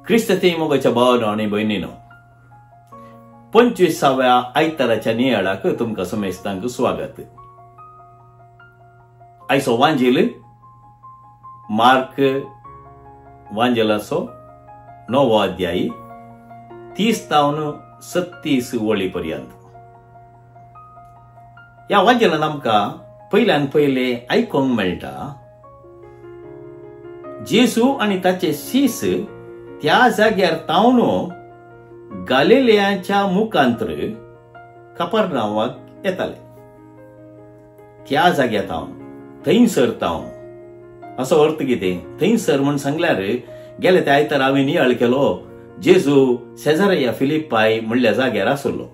क्रिस्तांतय मोगाच्या भावांनो आणि भयणींनो, 25व्या आयताराच्या नियाळाक तुमकां समेस्तांक स्वागत. आयचो वांजेल मार्क वांजेलाचो 9वो अध्याय 30 तावन 36 वळी पर्यंत. ह्या वांजेलान आमकां पयल्यान पयले आयकोंक मेळटा जेजू आनी ताचे शिस त्या जाग्यार तावन गालिलेयाच्या मुखांतर कफरनाहूमाक येताले. त्या जाग्यार तावन थंयसर तावन असो अर्थ कितें? थंयसर म्हण सांगल्यार गेले त्या आयतार हांवें नियाळ केलो जेजू सेजारिया फिलिप्पाय म्हणल्या जाग्यार आसलो.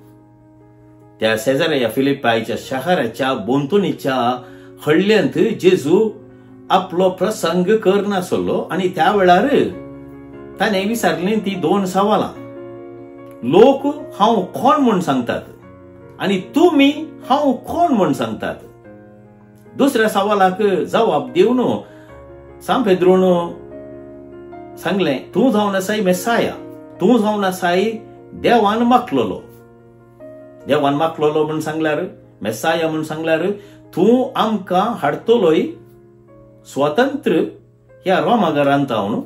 त्या सेजारिया फिलिप्पायच्या शाराच्या बोंतुनीच्या हळल्यांत जेजू आपलो प्रसंग करनासलो आनी त्या वेळार ताणें विचारली ती 2 सवालां. लोक हांव कोण म्हूण सांगतात आनी तुमी हांव कोण म्हूण सांगतात? दुसऱ्या सवालाक जवाब दिवन सांत पेद्रोन सांगलें, तूं जावन आसाय मेसाया, तूं जावन आसाय देवान मागलोलो. देवान मागलोलो म्हूण सांगल्यार, मेसाया म्हूण सांगल्यार तूं आमकां हाडटलोय स्वतंत्र ह्या रोमाघरांत तावन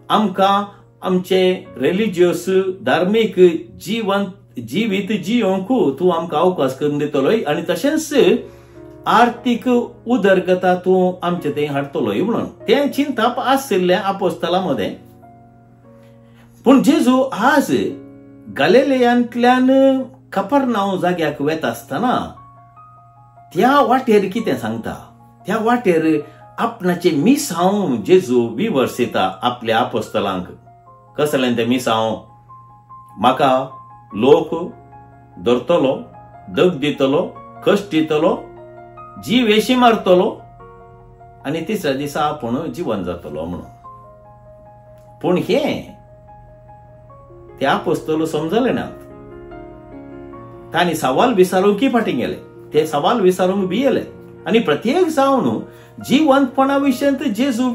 आमकां आमचे रिलिजियस धार्मीक जिवीत जियोंक तूं आमकां अवकाश करून दितलोय आनी तशेंच आर्थीक उदरगता तूं आमचे थंय हाडटलोय म्हणून तें चिंतप आशिल्लें आपोस्तलां मदें. पूण जेजू आज गालिलेयांतल्यान कफरनाहूम जाग्याक वता आसतना त्या वाटेर कितें सांगता? त्या वाटेर आपणाचे मिसांव जेजू विवर्सिता आपल्या आपोस्तलांक. कसलें तें मिसांव? म्हाका लोक धरतलो, दग दितलो, कश्ट दितलो, जीव वेशी मारतलो आनी तिसऱ्या दिसा आपूण जिवन जातलो म्हणून. पूण हे ते आपोस्तल समजले नात. तांणी सवाल विचारूंक फाटीं गेले. ते सवाल विचारूंक बी येले आनी प्रत्येक जावन जिवंतपणा विशयंत जेजू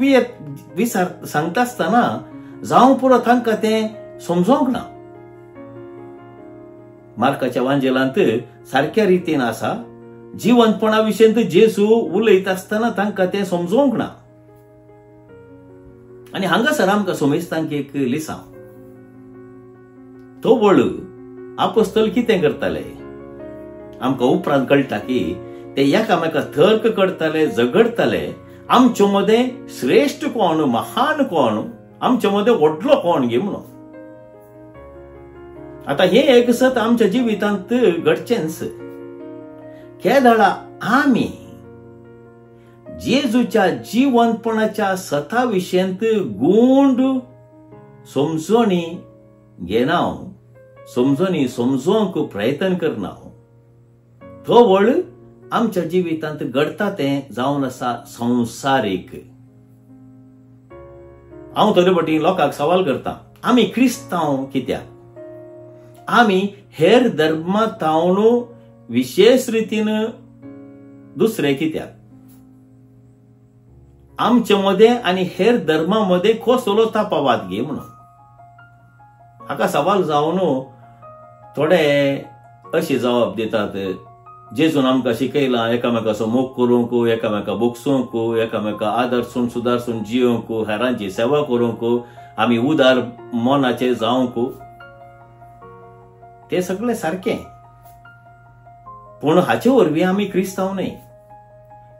सांगता आसतना जावं पुरो तांकां तें समजोंक ना. मार्काच्या वांजेलांत सारक्या रितीन आसा, जिवंतपणा विशयंत जेजू उलयता आसतना तांकां तें समजोंक ना. आनी हांगासर आमकां सोमेस्तांक एक लिसांव. तो वळ आपोस्तल कितें करताले? आमकां उपरांत कळटा की ते एकामेका तर्क करताले, झगडताले. आमचे मदें श्रेष्ठ कोण, महान कोण, आमचे मदें व्हडलो कोण गे म्हणून. आता हे एक सत आमच्या जिवितांत घडचेंच. केदाळा आमी जेजूच्या जिवंतपणाच्या सता विशयंत गूंड समजोनी घेना, समजोनी समजोवंक प्रयत्न करना. तो वळ आमच्या जिवितांत घडता तें जावन आसा संसारीक. हांव तरे फाटीं लोकांक सवाल करता, आमी क्रिस्तांव कित्याक? आमी हेर धर्मां तावन विशेष रितीन दुसरे कित्याक? आमचे मदें आनी हेर धर्मां मदें कसलो तफावत गे म्हणून. हाका सवाल जावन थोडे अशे जवाब दितात, जेजून आमकां शिकयलां एकामेकाचो मोग करूंक, एकामेका बोगसूंक, एकामेका आदरसून सुदारसून जियोंक, हेरांची सेवा करूंक, आमी उदार मोनाचे जावंक. ते सगळें सारकें. पूण हाचे वरवीं आमी क्रिस्तांव न्हय.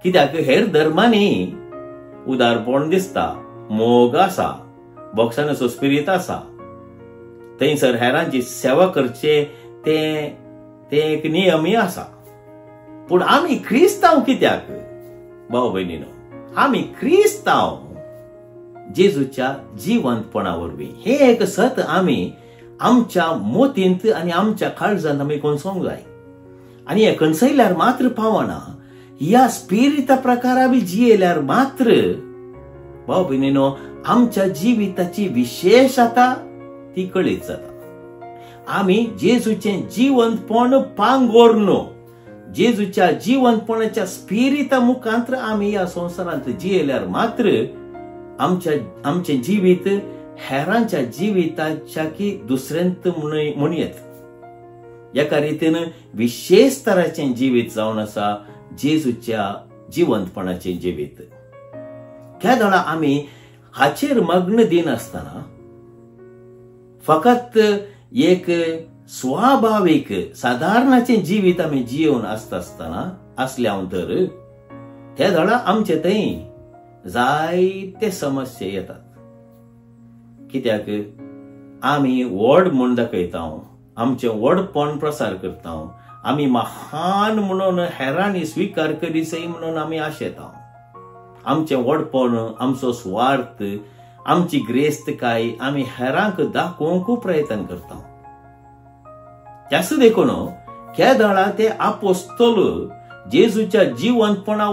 कित्याक हेर धर्मांनी उदारपण दिसता, मोग आसा, बोगसनाचो स्पिरीट आसा, थंयसर हेरांची सेवा करचे ते एक नियमय आसा. पूण आमी क्रिस्तांव कित्याक? भाव भयणीनो, आमी क्रिस्तांव जेजूच्या जिवंतपणा वरवीं. हे एक सत आमी आमच्या मोतींत आनी आमच्या काळजांत आमी कणसोवंक जाय. आनी हे कणसयल्यार मात्र पावना, ह्या स्पिरिता प्रकार आमी जियेल्यार मात्र भाव भयणीनो आमच्या जिविताची विशेषता ती कळीत जाता. आमी जेजूचें जिवंतपण पांगोरन जेजूच्या जिवंतपणाच्या स्पिरिता मुखांतर आमी ह्या संवसारांत जियेल्यार मात्र आमचें जिवीत हेरांच्या जिविताच्या की दुसऱ्यांत म्हणयत. एका रितीन विशेष तराचे जिवीत जावन आसा जेजूच्या जिवंतपणाचे जिवीत. त्या वेळा आम्ही हाचेर मग्न दिन असताना फकत एक स्वाभाविक साधारणाचे जिवीत आम्ही जिवन असताना असल्यानंतर त्या वेळा आमचे थंय जायते समस्या येतात. कित्याक आम्ही व्हड म्हूण दाखयता, आमचे व्हडपण प्रसार करता, आम्ही महान म्हणून हेरांनी स्वीकार करीसय म्हणून आम्ही आशेता. आमचे व्हडपण, आमचो स्वार्थ, आमची ग्रेस्तकाय आम्ही हेरांक दाखोवंक प्रयत्न करता. त्यास देखून ह्या दळा ते आपोस्तल जेजूच्या जिवंतपणा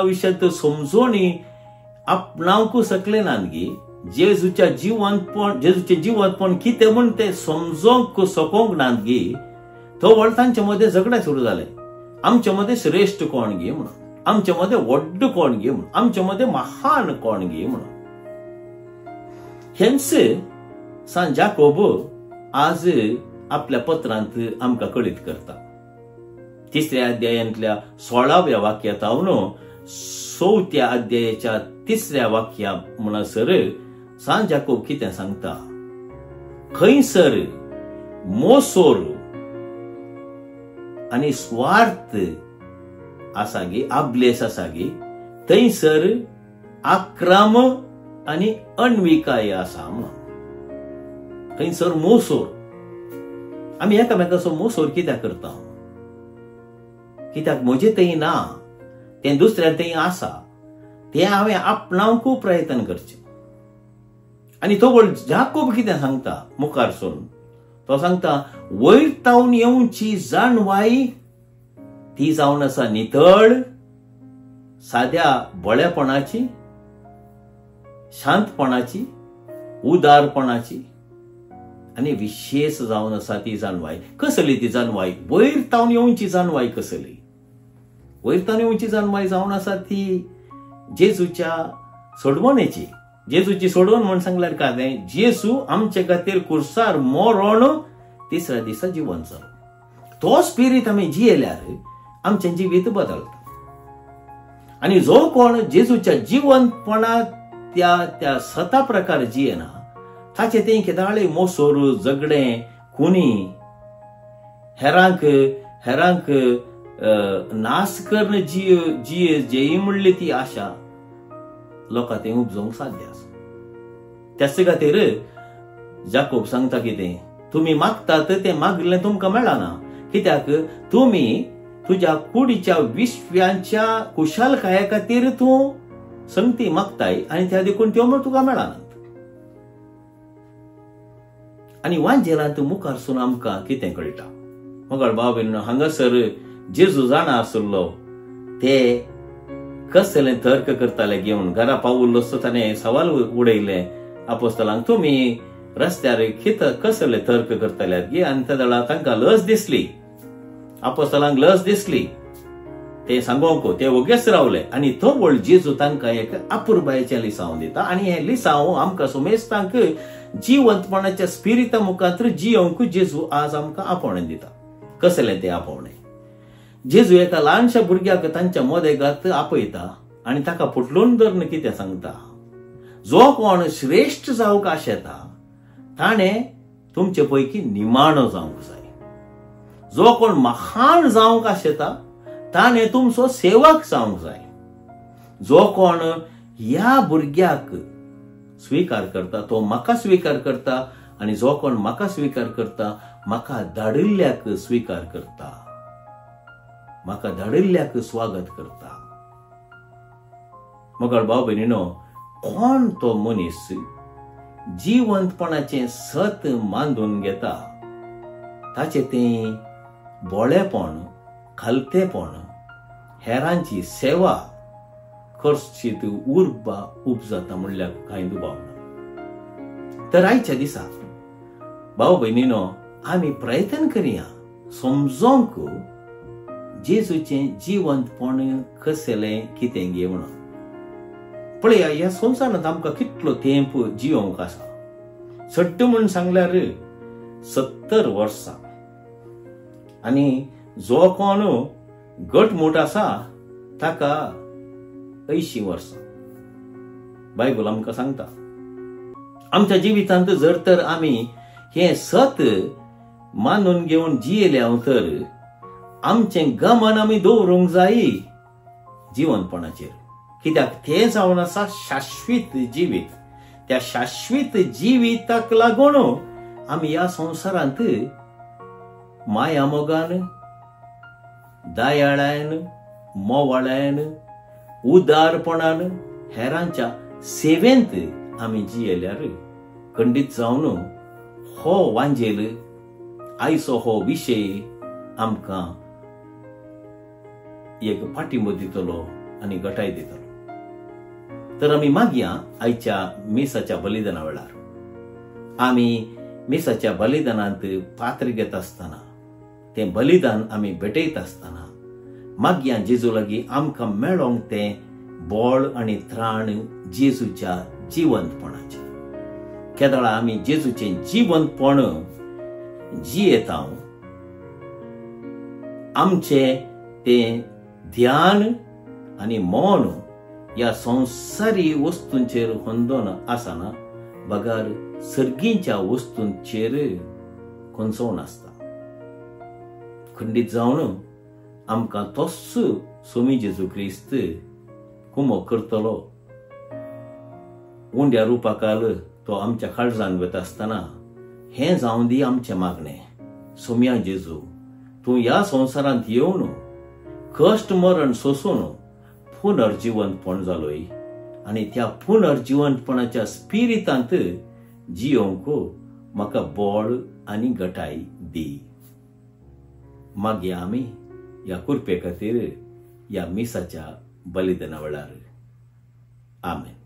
विशयी समजोनी आपणावंक शकले नात. जेजूचे जिवंतपण कितें म्हूण ते समजोंक सकोंक नात गे. तो वळ तांचे मध्ये झगडे सुरू जाले. आमचे मध्ये श्रेष्ठ कोण गे म्हणून, आमचे मध्ये व्हड कोण गे म्हणून, आमचे मध्ये महान कोण गे म्हणून. हेंच सान जाकोब आज आपल्या पत्रांत आमकां कळीत करता. 3ऱ्या अध्यायांतल्या 16व्या वाक्यातावन 4थ्या अध्यायाच्या 3ऱ्या वाक्या म्हणसर सान जाकोब कितें सांगता. खंयसर मोसोर आनी स्वार्थ आसा गे, आबलेस आसा गे, थंयसर आक्रम आनी अण्विकाय आसा म्हणून. थंयसर मोसोर. आमी एकामेकाचो मोसोर कित्याक करता? कित्याक म्हजे थंय ना, तें दुसऱ्या थंय आसा, तें हांवें आपणावंक प्रयत्न करचें. आनी तो जाकोब कितें सांगता मुखारसून? तो सांगता वयर तावन येवची जाणवाय ती जावन आसा नितळ, साद्या बळेपणाची, शांतपणाची, उदारपणाची आनी विशेष जावन आसा ती जाणवाय. कसली ती जाणवाय? वयर तावन येवची जाणवाय कसली? वयर तावन येवची जाणवाय जावन आसा ती जेजूच्या सोडवणेची. जेजूची सोडवण म्हण सांगल्यार काय? जेजू आमचे खातीर कुर्सार मरोन 3ऱ्या दिसा जिवंत जालो. तो स्पिरीट आमी जियेल्यार आमचें जिवीत बदलता. आनी जो कोण जेजूच्या जिवंतपणात त्या सता प्रकार जियेना, ताचे ते केदाळे मोसोर, झगडे, खुनी, हेरांक नाश करण जी म्हणली ती आशा लोकां ते उपजोवंक साध्य आसा. त्याच खातीर जाकोब सांगता कितें? तुमी मागतात तें मागलें तुमकां मेळना. कित्याक तुमी तुज्या कुडीच्या विश्व्यांच्या कुशलकाये खातीर तूं संगती मागताय आनी त्या देखून त्यो तुका मेळनात. आनी वांजेलांत मुखारसून आमकां कितें कळटा? मोगाळ भाव भयणीनो, हांगासर जेजू जाणा आसलो ते कसले तर्क करताले घेवन घरा पावुल्लो ताणें सवाल उडयले आपोस्तलांक, तुमी रस्त्यार कसले तर्क करताले गे. आनी त्या वेळा तांकां लज दिसली, आपोस्तलांक लज दिसली ते सांगोंक ते ओगेच रावले. आनी तो वळ जेजू तांकां एक अपुरबायेचें लिसांव दिता. आनी हें लिसांव आमकां सुमेस्तांक जिवंतपणाच्या स्पिरिता मुखार जियोंक जेजू आज आमकां आपोवणें दिता. कसलें तें आपोवणें? जेजू एका ल्हानशा भुरग्याक तांच्या मोदेगांत आपयता आनी ताका फुटलून धरून कितें सांगता? जो कोण श्रेष्ठ जावंक आशेता ताणें तुमचे पैकी निमाणो जावंक जाय. जो कोण महान जावंक आशेता ताणें तुमचो सेवक जावंक जाय. जो कोण ह्या भुरग्याक स्वीकार करता तो म्हाका स्वीकार करता, आनी जो कोण म्हाका स्वीकार करता म्हाका धाडिल्ल्याक स्वीकार करता, म्हाका धाडिल्ल्याक स्वागत करता. मोगाळ भाव भयणीनो, कोण तो मनीस जिवंतपणाचें सत मांडून घेता ताचे तें बोळेपण, खालतेपण, हेरांची सेवा करशीत उर्बा उपजाता म्हणल्यार कांय दुबाव ना. तर आयच्या दिसा भाव भयणीनो, आमी प्रयत्न करया समजोंक जेजूचें जिवंतपण कसलें कितें गे म्हणून. पळया ह्या संवसारांत आमकां कितलो तेंप जियोंक आसा. सट्ट म्हण सांगल्यार 70 वर्सां. आनी जो कोण घटमूट आसा ताका 80 वर्सां. बायबल आमकां सांगता. आमच्या जिवितांत जर तर आमी हे सत मानून घेवन जियेल्या तर आमचें गमन आमी दवरूंक जाय जिवनपणाचेर. कित्याक ते जावन आसा शाश्वीत जिवीत. त्या शाश्वीत जिविताक लागून आमी ह्या संवसारांत माया मोगान, दयाळान, मोवाळान, उदारपणान हेरांच्या सेवेंत आमी जियेल्यार खंडीत जावन हो वांजेल आयचो हो विशय आमकां एक पाठिंबो दितलो आनी घटाय दितलो. तर आमी मागया आयच्या मेसाच्या बलिदाना वेळार. आमी मेसाच्या बलिदानांत पात्र घेत आसतना, तें बलिदान आमी भेटयत आसतना मागया जेजू लागीं आमकां मेळोंक तें बळ आनी त्राण जेजूच्या जिवंतपणाचे. केदळा आमी जेजूचें जिवंतपण जियेता आमचें तें ध्यान आनी मौन ह्या संवसारी वस्तूंचेर होंदोन आसना बगार सर्गींच्या वस्तूंचेर खंचोवन आसता. खंडीत जावन आमकां तोच सोमी जेजू क्रिस्त कुमो करतलो. उंड्या रुपाकाल तो आमच्या काळजांत वता आसतना हें जावं दी आमचें मागणें. सोम्या जेजू, तूं ह्या संवसारांत येवन कश्ट मरण सोसून पुनर्जिवंतपण जालोय आनी त्या पुनर्जिवंतपणाच्या स्पिरितांत जियोंक म्हाका बळ आनी घटाय दी. मागया आमी ह्या कृपे खातीर ह्या मिसाच्या बलिदाना वेळार. आमेन.